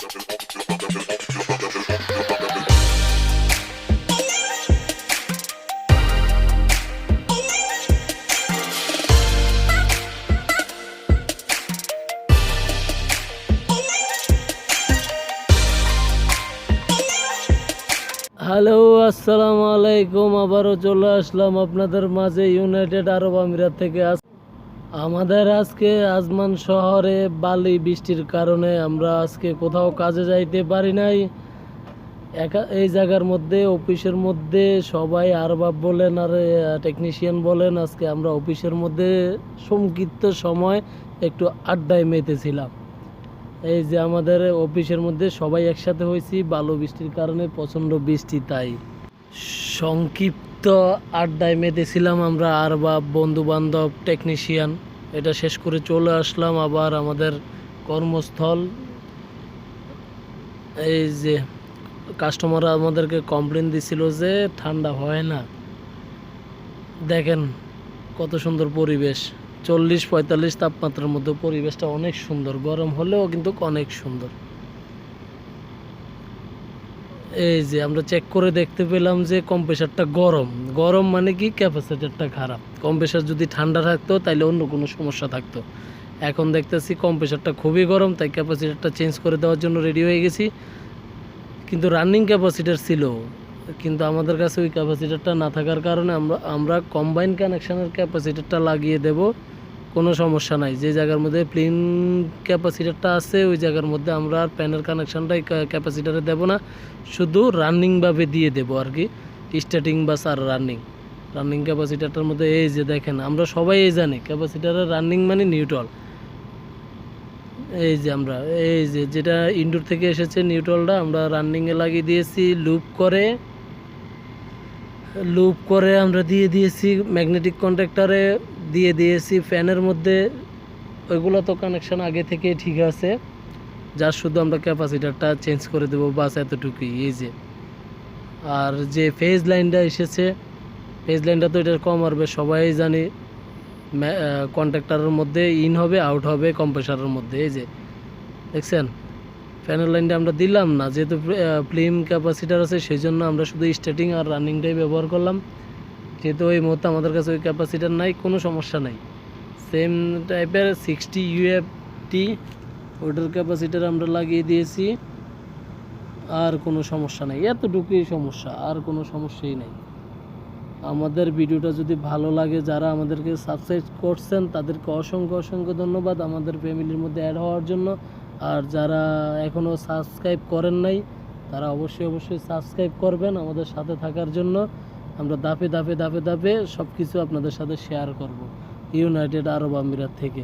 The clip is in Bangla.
হ্যালো, আসসালামু আলাইকুম। আবারও চলে আসলাম আপনাদের মাঝে ইউনাইটেড আরব আমিরাত থেকে। আমাদের আজকে আজমান শহরে বালি বৃষ্টির কারণে আমরা আজকে কোথাও কাজে যাইতে পারি নাই। এই জায়গার মধ্যে অফিসের মধ্যে সবাই আরবাব বলেন আর টেকনিশিয়ান বলেন, আজকে আমরা অফিসের মধ্যে সংক্ষিপ্ত সময় একটু আড্ডায় মেতেছিলাম। এই যে আমাদের অফিসের মধ্যে সবাই একসাথে হয়েছি, বালু বৃষ্টির কারণে প্রচণ্ড বৃষ্টি, তাই সংক্ষিপ্ত আড্ডায় মেতেছিলাম আমরা আরবাব, বন্ধু বান্ধব, টেকনিশিয়ান। এটা শেষ করে চলে আসলাম আবার আমাদের কর্মস্থল। এই যে কাস্টমাররা আমাদেরকে কমপ্লেন দিছিল যে ঠান্ডা হয় না। দেখেন কত সুন্দর পরিবেশ, 40-45 তাপমাত্রার মধ্যে পরিবেশটা অনেক সুন্দর, গরম হলেও কিন্তু অনেক সুন্দর। এই যে আমরা চেক করে দেখতে পেলাম যে কম্প্রেসারটা গরম মানে কি, ক্যাপাসিটরটা খারাপ। কম্প্রেসার যদি ঠান্ডা থাকতো তাইলে অন্য কোনো সমস্যা থাকতো। এখন দেখতেছি কম্প্রেসারটা খুবই গরম, তাই ক্যাপাসিটরটা চেঞ্জ করে দেওয়ার জন্য রেডি হয়ে গেছি। কিন্তু রানিং ক্যাপাসিটর ছিল, কিন্তু আমাদের কাছে ওই ক্যাপাসিটরটা না থাকার কারণে আমরা কম্বাইন কানেকশানের ক্যাপাসিটরটা লাগিয়ে দেব, কোনো সমস্যা নাই। যে জায়গার মধ্যে প্লেন ক্যাপাসিটরটা আছে ওই জায়গার মধ্যে আমরা আর প্যানের কানেকশানটাই ক্যাপাসিটারে দেব না, শুধু রানিংভাবে দিয়ে দেব আর কি, স্টার্টিং বা সার রানিং ক্যাপাসিটারটার মধ্যে। এই যে দেখেন আমরা সবাই জানি ক্যাপাসিটারের রানিং মানে নিউট্রাল। এই যে আমরা যেটা ইনডোর থেকে এসেছে নিউট্রালটা আমরা রানিংয়ে লাগিয়ে দিয়েছি, লুপ করে আমরা দিয়ে দিয়েছি ম্যাগনেটিক কন্ট্যাক্টরে, দিয়ে দিয়েছি ফ্যানের মধ্যে। ওইগুলো তো কানেকশান আগে থেকে ঠিক আছে, যা শুধু আমরা ক্যাপাসিটারটা চেঞ্জ করে দেবো, বাস এতটুকুই। এই যে আর যে ফেজ লাইনটা এসেছে, ফেজ লাইনটা তো এটা কম আসবে সবাই জানি, কন্ট্যাক্টরের মধ্যে ইন হবে, আউট হবে কম্প্রেসারের মধ্যে। এই যে দেখছেন ফ্যানের লাইনটা আমরা দিলাম না, যেহেতু ফিল্ম ক্যাপাসিটার আছে সেই জন্য আমরা শুধু স্টার্টিং আর রানিংটাই ব্যবহার করলাম। যেহেতু ওই মুহূর্তে আমাদের কাছে ওই ক্যাপাসিটার নাই, কোনো সমস্যা নাই। সেম টাইপের 60 UFT ওটার ক্যাপাসিটার আমরা লাগিয়ে দিয়েছি, আর কোনো সমস্যা নাই। এতটুকুই সমস্যা, আর কোনো সমস্যাই নাই। আমাদের ভিডিওটা যদি ভালো লাগে, যারা আমাদেরকে সাবস্ক্রাইব করছেন তাদেরকে অসংখ্য ধন্যবাদ আমাদের ফ্যামিলির মধ্যে অ্যাড হওয়ার জন্য। আর যারা এখনও সাবস্ক্রাইব করেন নাই তারা অবশ্যই সাবস্ক্রাইব করবেন আমাদের সাথে থাকার জন্য। আমরা ধাপে সব কিছু আপনাদের সাথে শেয়ার করব ইউনাইটেড আরব আমিরাত থেকে।